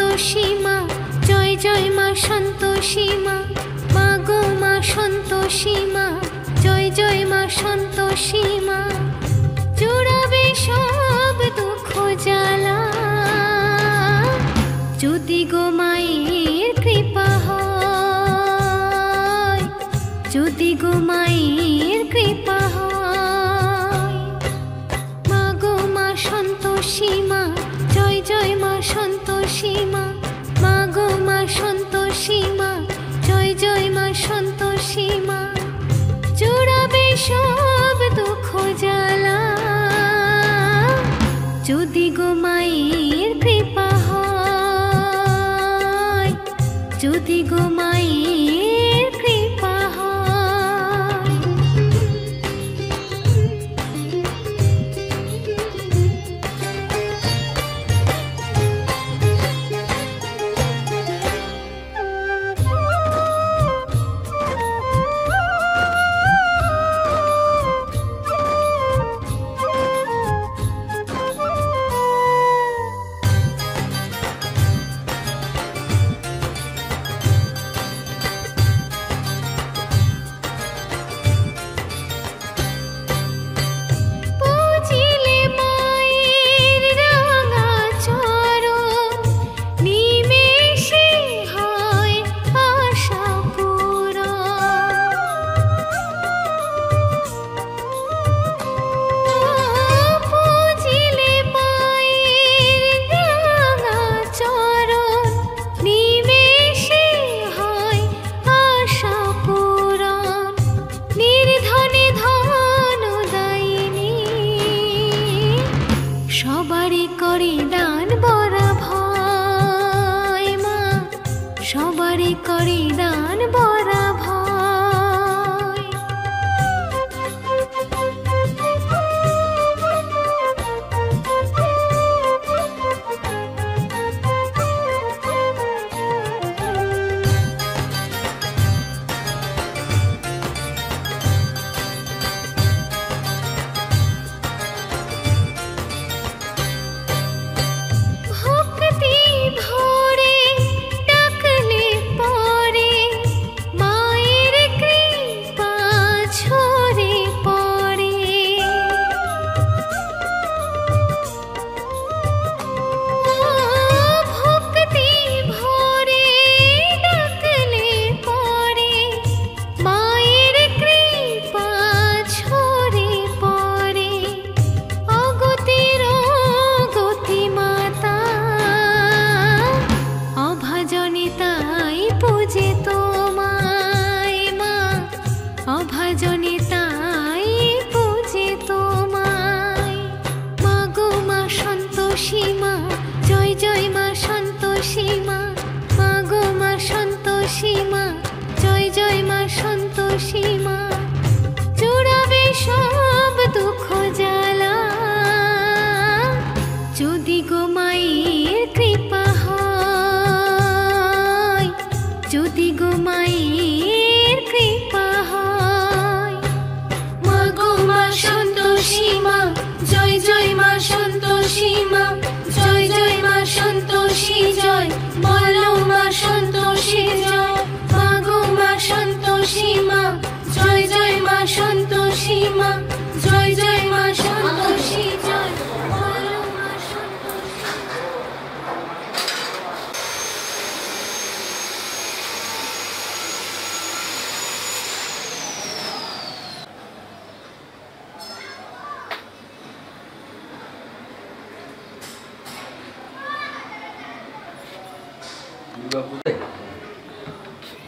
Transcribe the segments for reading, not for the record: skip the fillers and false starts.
সন্তোষী মা, জয় জয় মা সন্তোষী মা, মা গো মা সন্তোষী মা, জয় জয় মা সন্তোষী মা। জুড়াবে সব দুঃখ জ্বালা, যদি গো মায়ের কৃপা হয়, যদি গো মায়ের কৃপা হয়। মা গো মা সন্তোষী মা, জয় জয় মা সন্তোষী মা, মা গো মা সন্তোষী মা, জয় জয় মা সন্তোষী মা। জুড়াবে সব দুঃখ জ্বালা, যদি গো মায়ের কৃপা হয়, যদি গো মায়ের কৃপা হয়। সবারই করে দান বরা ভয় মা, সবারই করে দান বরা ভয়। অভাজনে তাই পুজে তোমায়। মা গো মা সন্তোষী মা, জয় জয় মা সন্তোষী মা, মা গো মা সন্তোষী মা, জয় জয় মা সন্তোষী মা। জুড়াবে সব দুঃখ জ্বালা, যদি গো মায়ের কৃপা হয়, যদি গো মায়ের কৃপা হয়। মা গো মা সন্তোষী মা, জয় জয় মা সন্তোষী মা, জয় জয় মা সন্তোষী জয়, বলো মা সন্তোষী জয়। মা গো মা সন্তোষী মা, জয় জয় মা সন্তোষী মা, জয় জয় মা সন্তোষী জয়, বলো মা সন্তোষী।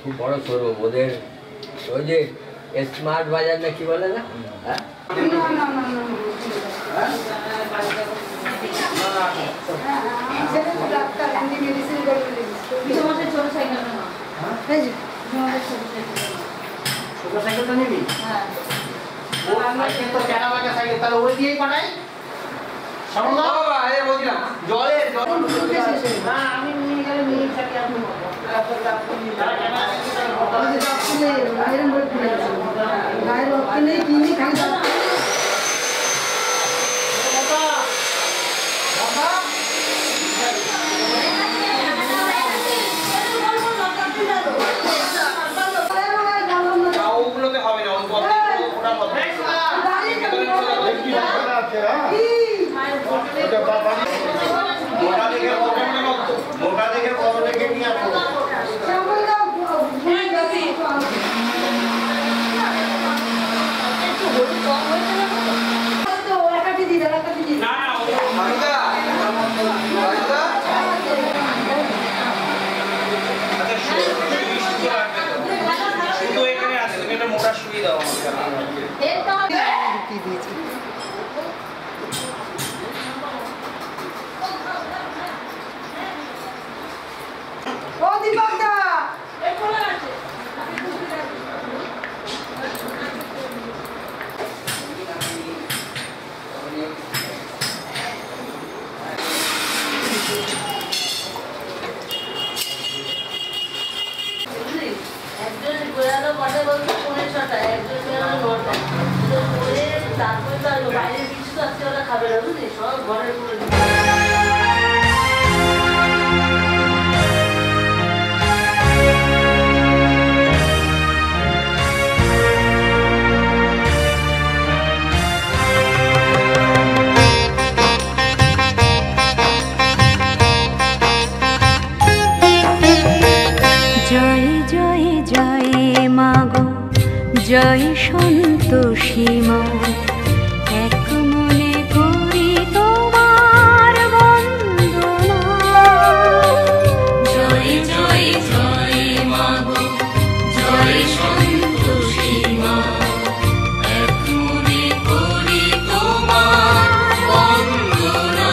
খুব বড় করবো ওদের ওই যে স্মার্ট বাজার না কি বলে না, জয় সন্তোষী মা, এক মনে করি তোমার বন্দনা। জয় জয় জয় মা গো, জয় সন্তোষী মা, এক মনে করি তোমার বন্দনা।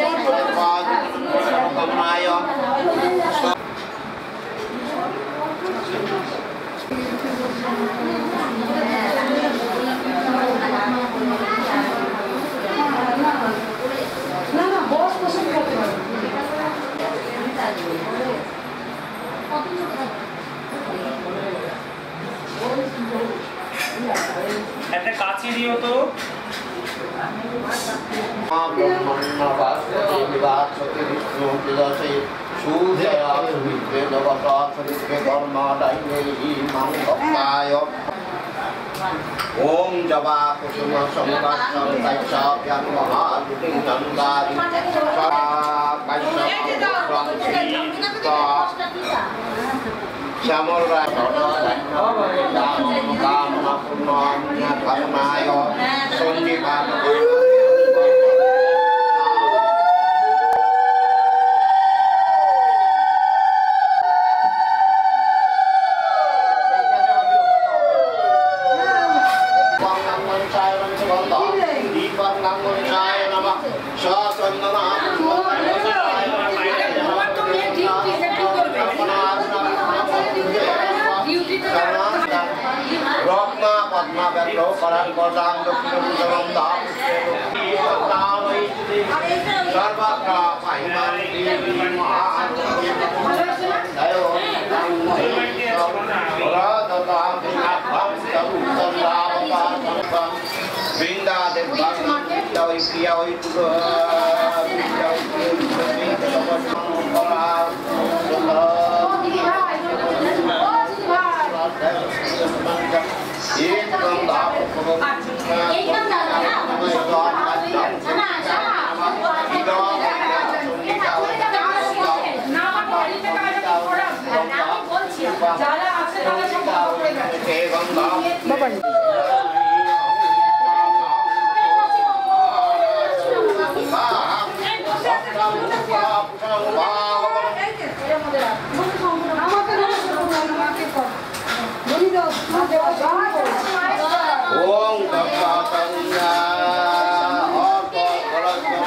Bye. একটা কাছি দিও তো। ओम जबा कुसुम संवत्सर तैसाभ्यं महादुतिं गंगादि श्यामल राय कामना पूर्णाय कर्माय संजीवाय Rokma Padma Vekro Paran Kodam Dukhinam Javam Dham Sarvatra Pahimanti Dayo Radhatam Vinabham Sarupam Ravapam Vinda Devvam Vindavi Priyavi Om Tapatanya Apa Kalau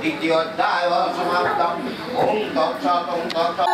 দ্বিতীয় অধ্যায় সমাপ্তম। ওম তৎসৎ ওম তৎসৎ।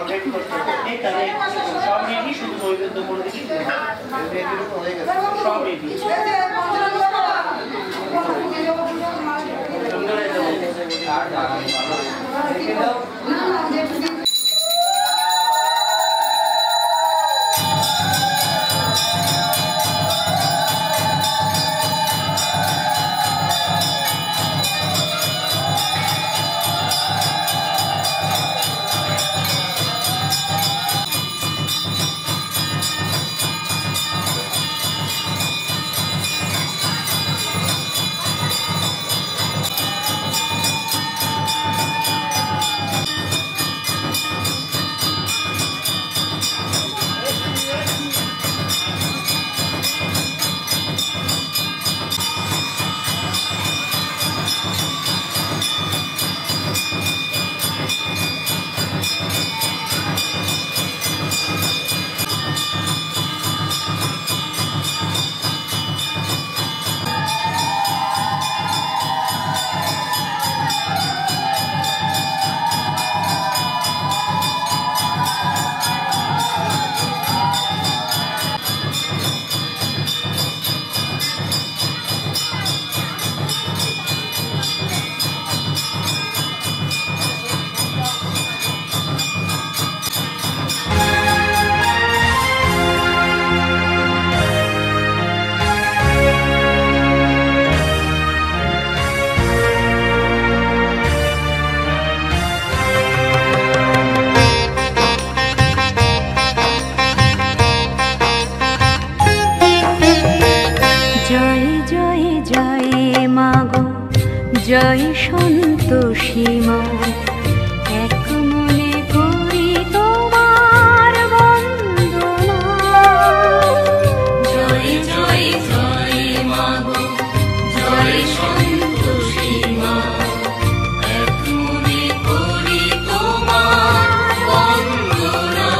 অলরেডি করতে হবে তাহলে সব রেডি শুধু নৈবেদ্য করে দিই সব রেডি জয় সন্তোষী মা এক মনে করি তোমার বন্দনা জয় জয় জয় মা গো জয় সন্তোষী মা এক মনে করি তোমার বন্দনা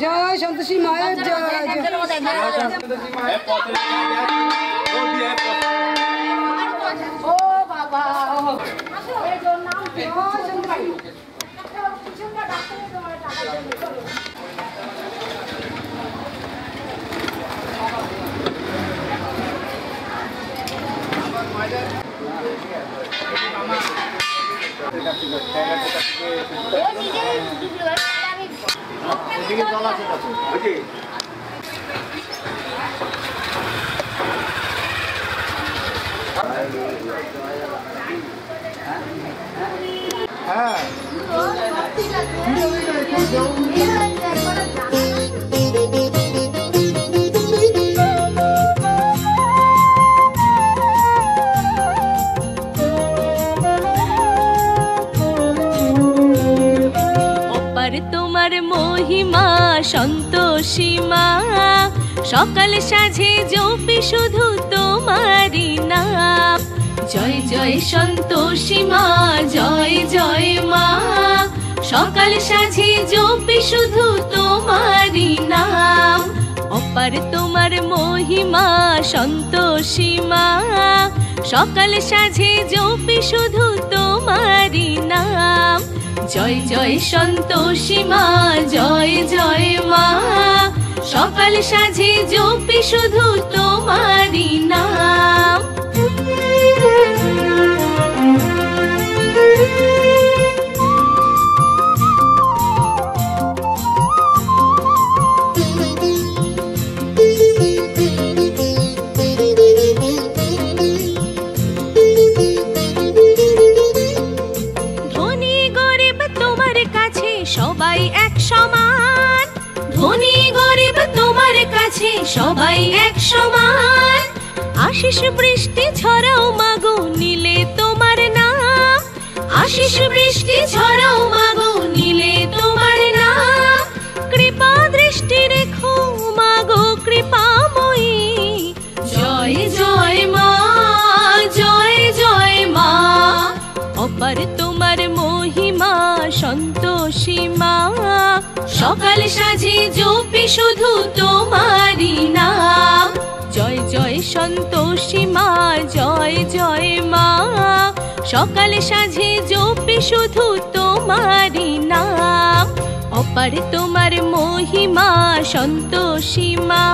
জয় সন্তোষী মায়ের জয়। ও বাবা তোমার মহিমা সন্তোষী মা, সকাল সাঝে জপি শুধু তোমারি নাম। জয় জয় সন্তোষী মা, জয় জয় মা, সকাল সাঝে জপি শুধু তোমারি নাম। অপার তোমার মহিমা সন্তোষী মা, সকাল সাঝে জপি শুধু তোমারি নাম। জয় জয় সন্তোষী মা, জয় জয় মা, সকাল সাঝে জপি শুধু তোমারি নাম। সবাই এক সমান, ধনী গরিব তোমার কাছে সবাই এক সমান। আশিস বৃষ্টি ছড়াও মাগো নিলে তোমার নাম, আশিস বৃষ্টি ছড়াও মাগো নিলে তোমার নাম। কৃপা দৃষ্টি রেখো মাগো কৃপাময়ী, জয় জয় মা, জয় জয় মা। অপার তোমার মহিমা সন্তোষী মা, সকাল সাঝে জপি শুধু তোমারি নাম। জয় জয় সন্তোষী মা, জয় জয় মা, সকাল সাঝে জপি শুধু তোমারি নাম। অপার তোমার মহিমা সন্তোষী মা,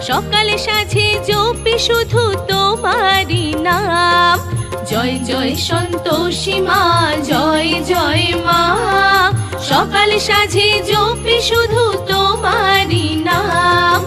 সকাল সাঝে জপি শুধু তোমারি নাম। জয় জয় সন্তোষী মা, জয় জয় মা, সকাল সাঝে জপি শুধু তোমারি নাম।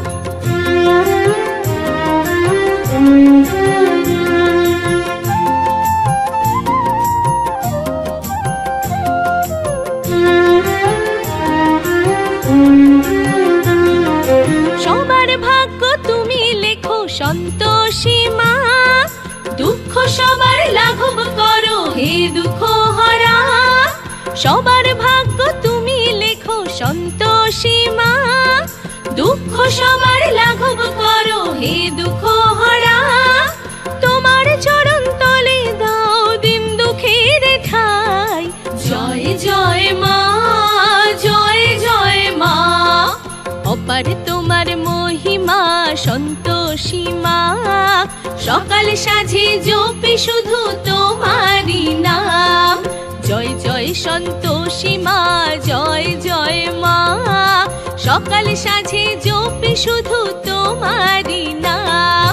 সবার ভাগ্য তুমি লেখো সন্তোষী মা, দুঃখ সবার লাঘব করো হে দুঃখ হরা। সবার ভাগ্য তুমি লেখো সন্তোষী মা, দুঃখ সবার লাঘব করো হে দুঃখ হরা। তোমার চরণ তলে দাও দিন দুঃখের ঠাই, জয় জয় মা, জয় জয় মা। অপার তোমার মহিমা সন্তোষী মা, সকাল সাঝে জপি শুধু তোমারি নাম। জয় জয় সন্তোষী মা, জয় জয় মা, সকাল সাঝে জপি শুধু তোমারি নাম।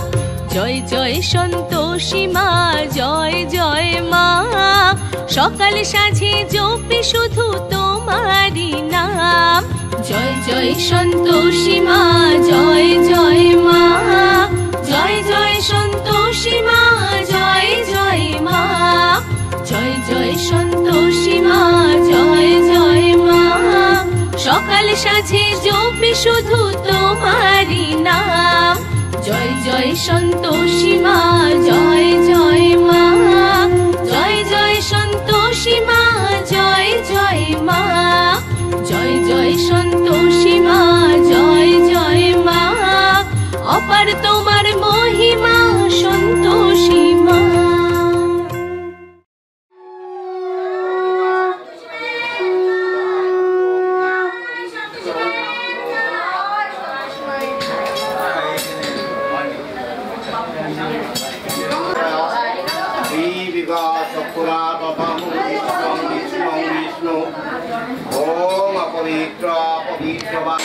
জয় জয় সন্তোষী মা, জয় জয় মা, সকাল সাঝে জপি শুধু তোমারি নাম। জয় জয় সন্তোষী মা, জয় জয় মা, জয় জয় সন্তোষী মা, জয় জয় মা। জয় জয় সন্তোষী মা, জয় জয় মা, সকাল সাঝে জপি শুধু তোমারি নাম। জয় জয় সন্তোষী মা, জয় জয় মা, জয় জয় সন্তোষী মা, জয় জয় মা। জয় জয় সন্তোষী মা, शिवा चक्षुरा तथं विष्णु ओम अपवित्र वा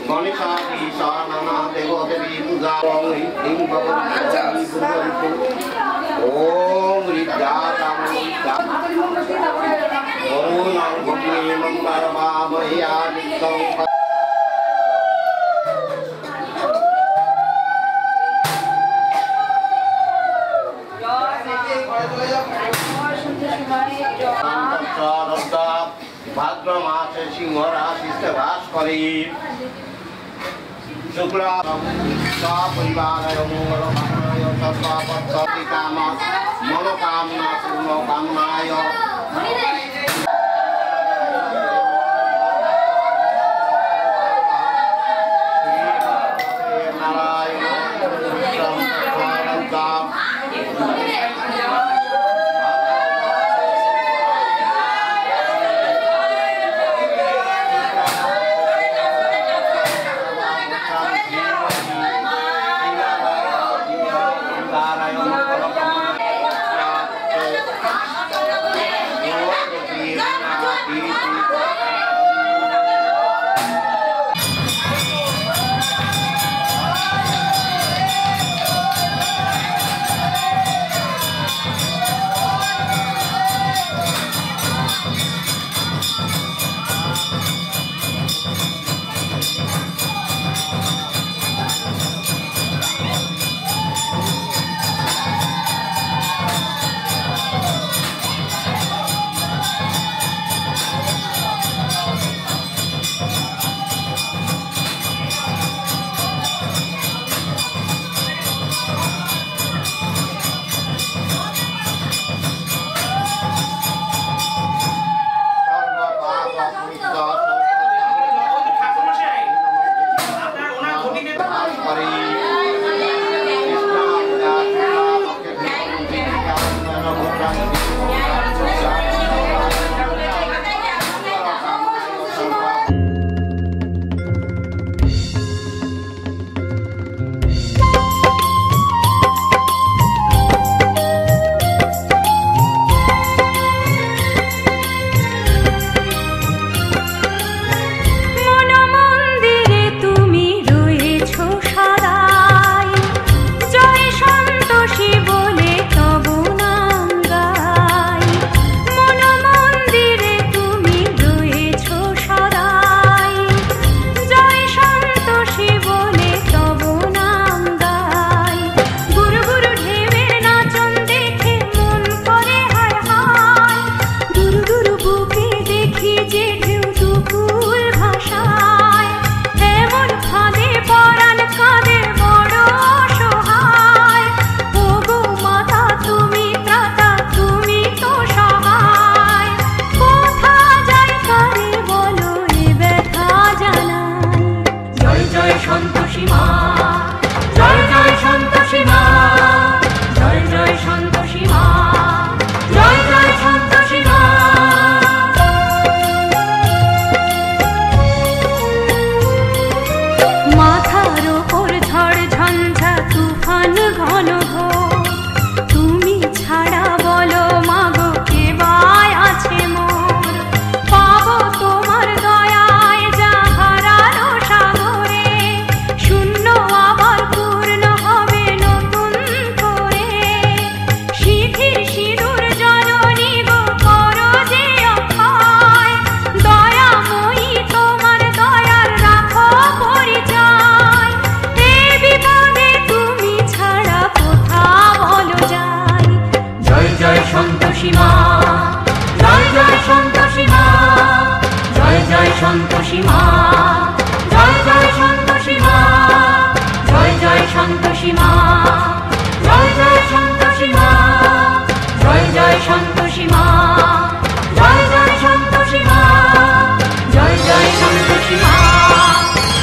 Monica Isa Nana Devo Devi Puja Ing Bhagavati Om Ridya Tamita Om Nam Bhagni Mandarva Maya Nitam भाद्र मासे सिंह राशिस्थ भास करी शुक्ला सपरिवाराय मंगल कामनाय सर्वपत्ति काम मनोकामना पूर्ण कामनाय সন্তোষী মা, জয় জয় সন্তোষী মা, জয় জয় সন্তোষী মা, জয় জয় সন্তোষী মা, জয় জয় সন্তোষী মা,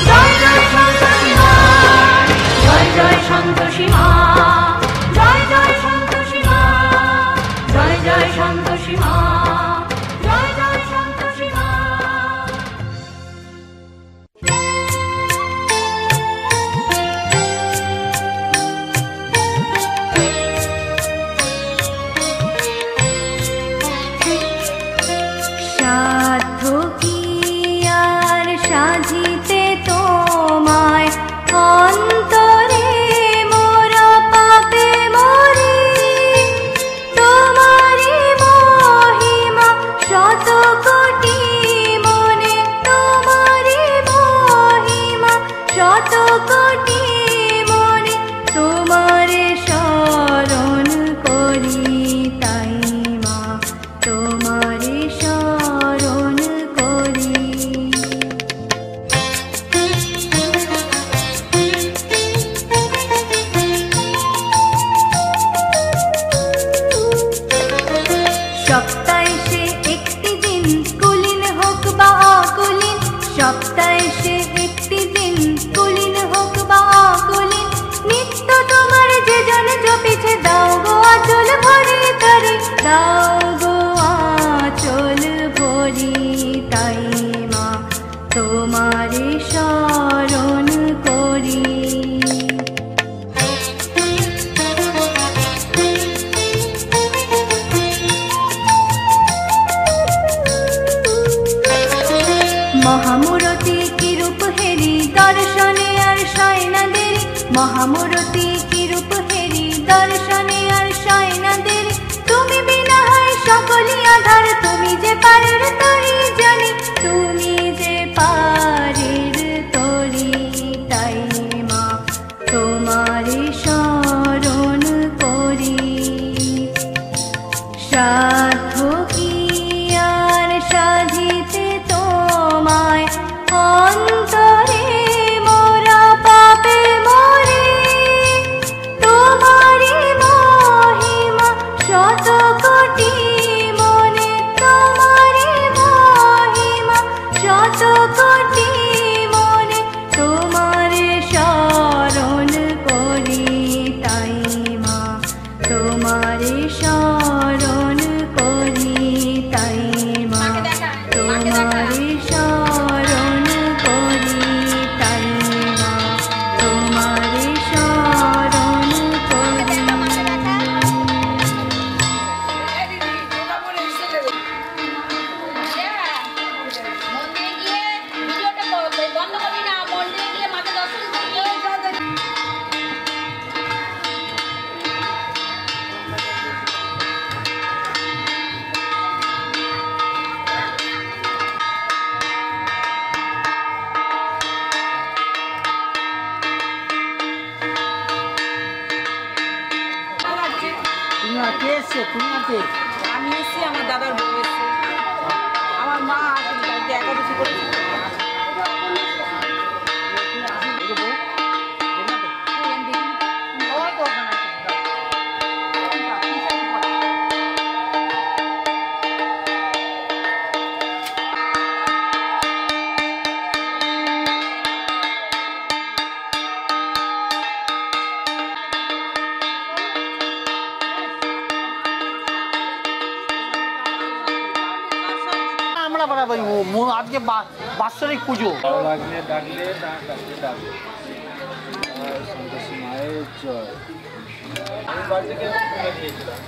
জয় জয় সন্তোষী মা, জয় জয় সন্তোষী মা, জয় জয় সন্তোষী মা, জয় জয় সন্তোষী মা, জয় জয় সন্তোষী মা। সাধ্য কি আর সাধিতে তোমায়, অন্তরে মোরা পাপে মরি, তোমারি মহিমা শত কোটি মনে, তোমারি মহিমা শত কোটি মনে, তোমারে শরণ করি তাই মা, তোমারে শরণ করি। সপ্তাহে সে একটি দিন কুলীন হোক বা অকুলীন, সপ্তাহে সে একটি দিন কুলীন হোক বা অকুলীন, নিত্য তোমার যে জন জপিছে, দাও গো আঁচল ভরি তারে, দাও গো আঁচল ভরি তাই মা, তোমারে শরণ করি। মহামূরতি কি রূপ হেরি, দর্শনে আর সয় না দেরি, মহামূরতি কি রূপ হেরি, দর্শনে আর সয় না দেরি, তুমি বিনা হয় সকলই আধার, তুমি যে পারের তরি জানি, তুমি যে পারের তরি তাই মা, তোমারে শরণ করি। সাধ্য কি আর সাধিতে তোমায়, অন্তরে মোরা পাপে মরি, তোমারি মহিমা শত কোটি মনে, তোমারি মহিমা শত কোটি মনে, তোমারে শরণ করি তাই মা, তোমারে শরণ করি তাই মা, তোমারে শরণ করি তাই মা, তোমারে শরণ করি। আমি এসেছি, আমার দাদার বউ এসেছে, আমার মা আসেনি, একাদশী করেছি। আজকে বাৎসরিক পুজো, ডাকলে ডাকলে না ডাকলে ডাকলে সন্তোষী মায়ের জয়। আমি বাড়ি থেকে তুলে দিয়েছিলাম।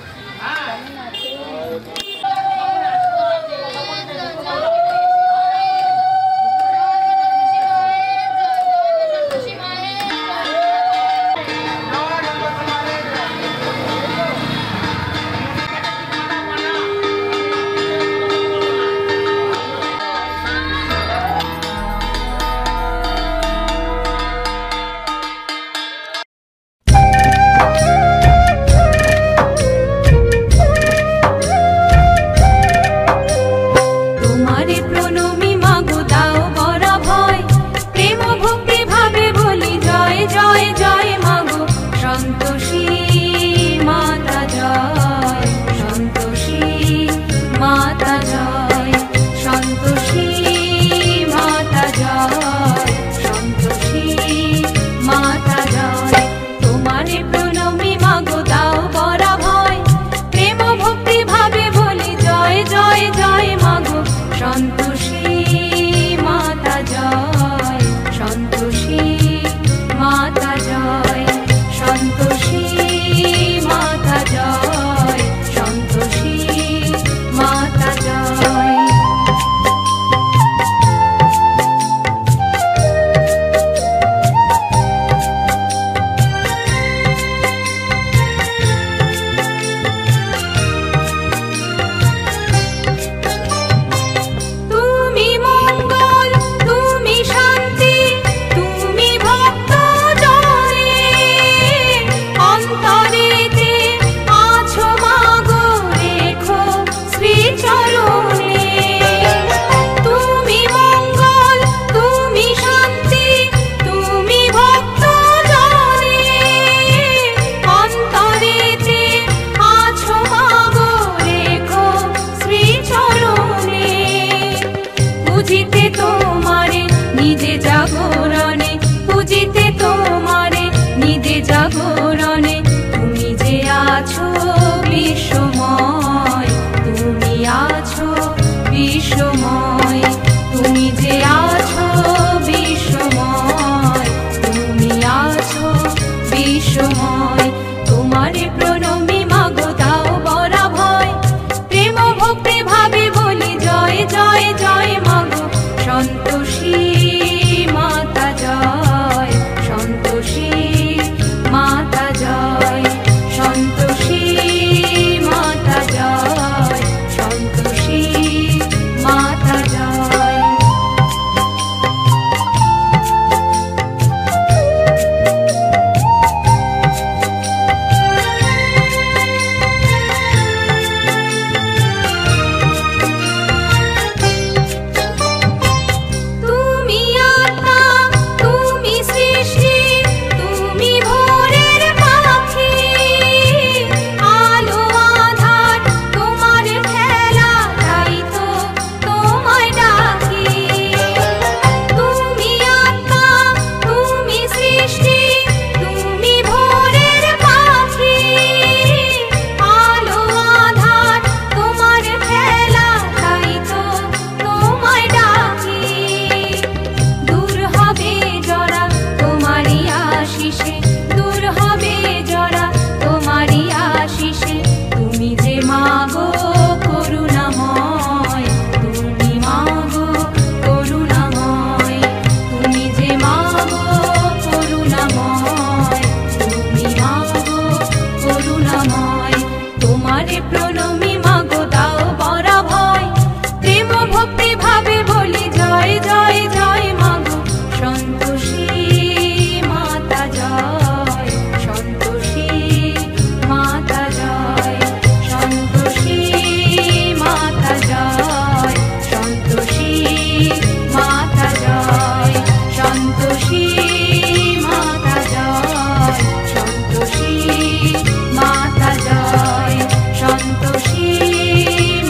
জাগরণে তুমি যে আছো বিশ্বময়, তুমি আছো বিশ্বময়, তুমি যে আছো বিশ্বময়, তুমি আছো বিশ্বময়। তোমারে প্রণমী মাগো দাও বরা ভয়, প্রেম ভক্তি ভাবে বলি জয় জয় জয় মাগো সন্তোষী মাতা জয়, সন্তোষী মাতা জয়, সন্তোষী মাতা জয়, সন্তোষী মাতা জয়। তুমি আত্মা, তুমি সৃষ্টি, তুমি ভোরের পাখি, আলো আধার তোমার খেলা, তাই তো তোমায় ডাকি। তুমি আত্মা, তুমি সৃষ্টি, তুমি ভোরের পাখি, আলো আধার তোমার খেলা, তাই তো তোমায় ডাকি। দূর হবে জরা তোমারই আশিসে, দূর হবে জরা তোমারই আশিসে, তুমি যে মাগো করুণাময়, তুমি মাগো করুণাময়, তুমি যে মাগো করুণাময়, তুমি মাগো করুণাময়। তোমারে প্রণমী মাগো দাও বরা ভয়, প্রেম ভক্তি ভাবে বলি জয় জয় জয় মাগো সন্তোষী মাতা জয়, সন্তোষী মাতা জয়, সন্তোষী মাতা জয়, সন্তোষী মাতা জয়, সন্তোষী মাতা জয়, সন্তোষী মাতা জয়, সন্তোষী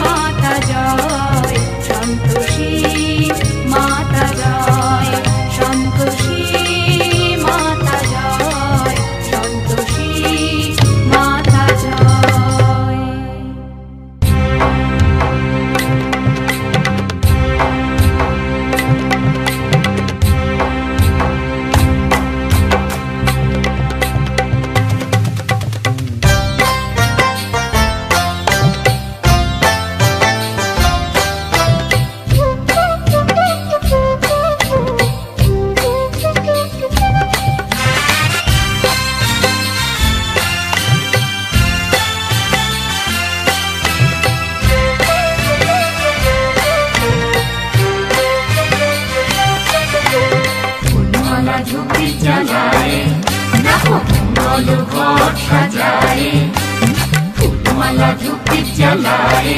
মাতা জয়, সন্তোষী মাতা জয়, সন্তোষী মাতা জয়, সন্তোষী মাতা জয়। ফুলমালা ঝুঁকি জ্বালায়, দেখো মঙ্গল ঘট সাজায়, ফুলমালা ঝুঁকি জ্বালায়,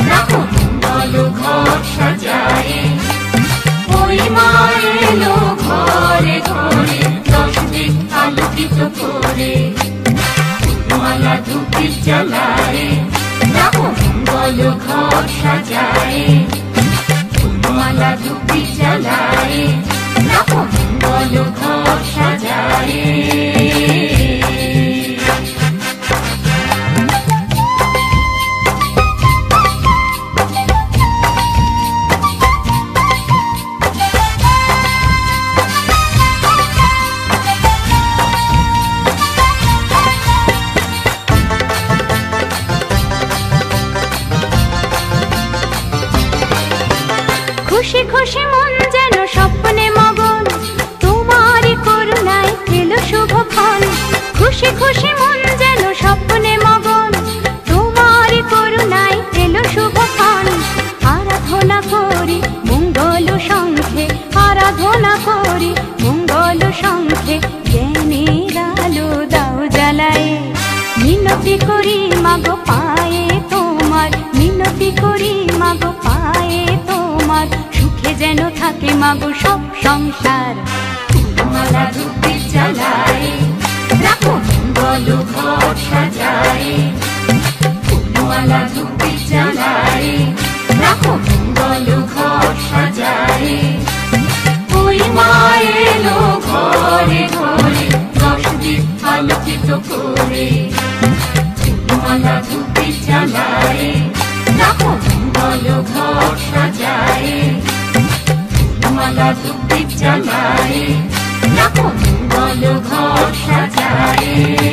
দেখো মঙ্গল ঘট সাজায়। ওই মা এলো ঘরে ঘরে, 10 দিন আলোকিত করে, ফুলমালা ঝুঁকি জ্বালায়, দেখো মঙ্গল ঘট সাজায়, ফুলমালা ঝুঁকি জ্বালায়, দেখো মঙ্গল ঘট সাজায়। খুশি খুশি মন যেন স্বপ্নে মগন, তোমারই করুণায় এলো শুভক্ষণ। খুশি খুশি মন যেন স্বপ্নে মগন, তোমারই করুণায় এলো শুভক্ষণ। আরাধনা করি মঙ্গল শঙ্খে, আরাধনা করি মঙ্গল শঙ্খে, জ্ঞানের আলো দাও জ্বালায়। মিনতি করি মাগো পায়ে তোমার, মিনতি করি মাগো পায়ে তোমার, সুখে যেন থাকে মাগো সব সংসার। ফুলমালা ধূপে জ্বালায়, দেখো মঙ্গল ঘট সাজায়, ফুলমালা ধূপে জ্বালায়, দেখো মঙ্গল ঘট সাজায়। ওই মা এলো ঘরে ঘরে, 10 দিন আলোকিত করে ফুলমালা ধুপি জ্বালায় দেখো মঙ্গল ঘর সাজায় ফুলমালা ধুপি জ্বালায় দেখো মঙ্গল ঘর সাজায়